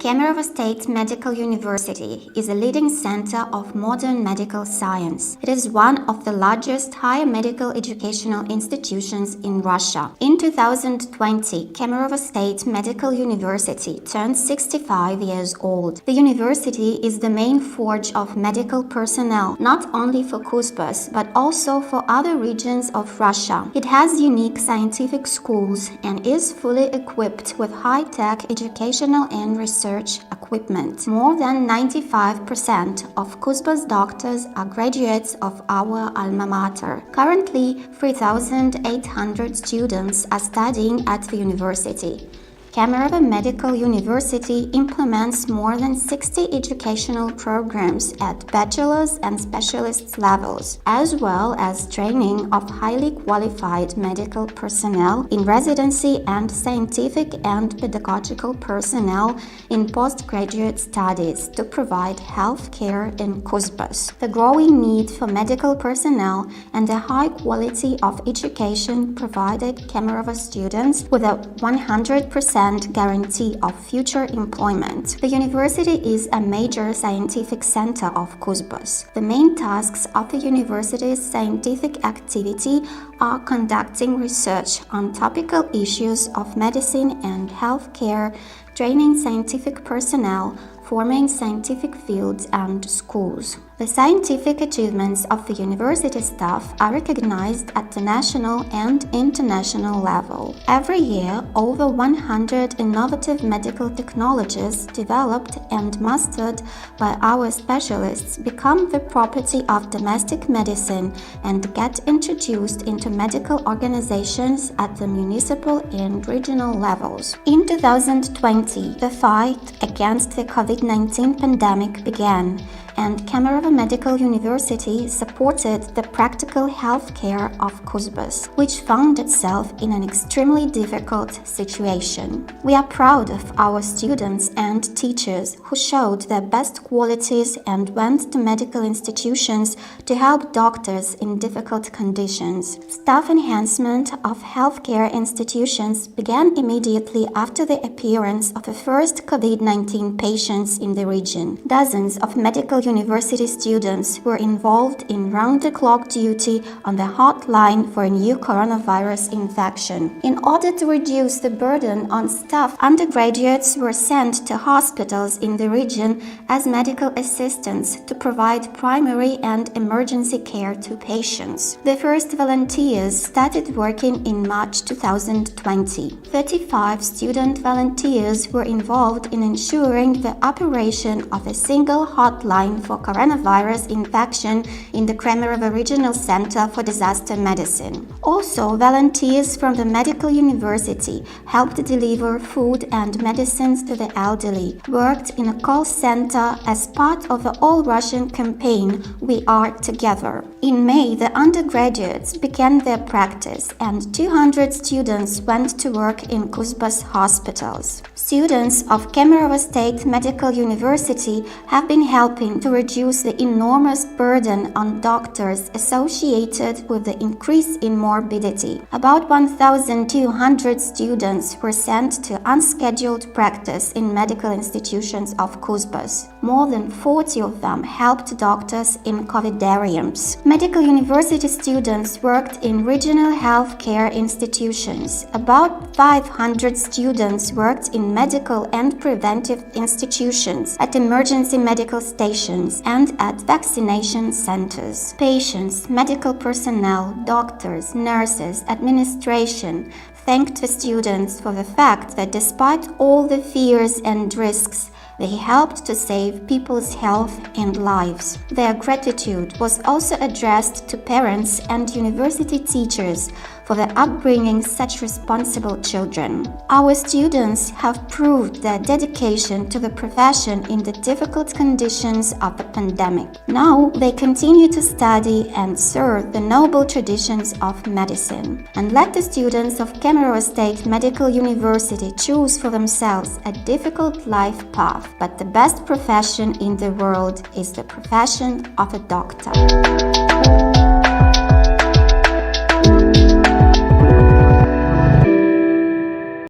Kemerovo State Medical University is a leading center of modern medical science. It is one of the largest higher medical educational institutions in Russia. In 2020, Kemerovo State Medical University turned 65 years old. The university is the main forge of medical personnel, not only for Kuzbass, but also for other regions of Russia. It has unique scientific schools and is fully equipped with high-tech educational and research equipment. More than 95% of Kuzbass doctors are graduates of our alma mater. Currently, 3,800 students are studying at the university. Kemerovo Medical University implements more than 60 educational programs at bachelor's and specialist levels, as well as training of highly qualified medical personnel in residency and scientific and pedagogical personnel in postgraduate studies to provide health care in Kuzbass. The growing need for medical personnel and the high quality of education provided Kemerovo students with a 100% guarantee of future employment. The university is a major scientific center of Kuzbass. The main tasks of the university's scientific activity are conducting research on topical issues of medicine and healthcare, training scientific personnel, forming scientific fields and schools. The scientific achievements of the university staff are recognized at the national and international level. Every year, over 100 innovative medical technologies developed and mastered by our specialists become the property of domestic medicine and get introduced into medical organizations at the municipal and regional levels. In 2020, the fight against the COVID-19 pandemic began, and Kemerovo Medical University supported the practical health care of Kuzbass, which found itself in an extremely difficult situation. We are proud of our students and teachers who showed their best qualities and went to medical institutions to help doctors in difficult conditions. Staff enhancement of healthcare institutions began immediately after the appearance of the first COVID-19 patients in the region. Dozens of medical university students were involved in round-the-clock duty on the hotline for a new coronavirus infection. In order to reduce the burden on staff, undergraduates were sent to hospitals in the region as medical assistants to provide primary and emergency care to patients. The first volunteers started working in March 2020. 35 student volunteers were involved in ensuring the operation of a single hotline for coronavirus infection in the Kemerovo Regional Center for Disaster Medicine. Also, volunteers from the medical university helped deliver food and medicines to the elderly, worked in a call center as part of the all-Russian campaign We Are Together. In May, the undergraduates began their practice and 200 students went to work in Kuzbass hospitals. Students of Kemerovo State Medical University have been helping to reduce the enormous burden on doctors associated with the increase in morbidity. About 1,200 students were sent to unscheduled practice in medical institutions of Kuzbass. More than 40 of them helped doctors in covidariums. Medical university students worked in regional healthcare institutions. About 500 students worked in medical and preventive institutions, at emergency medical stations, and at vaccination centers. Patients, medical personnel, doctors, nurses, administration thanked the students for the fact that despite all the fears and risks, they helped to save people's health and lives. Their gratitude was also addressed to parents and university teachers for their upbringing such responsible children. Our students have proved their dedication to the profession in the difficult conditions of the pandemic. Now they continue to study and serve the noble traditions of medicine. And let the students of Kemerovo State Medical University choose for themselves a difficult life path, but the best profession in the world is the profession of a doctor.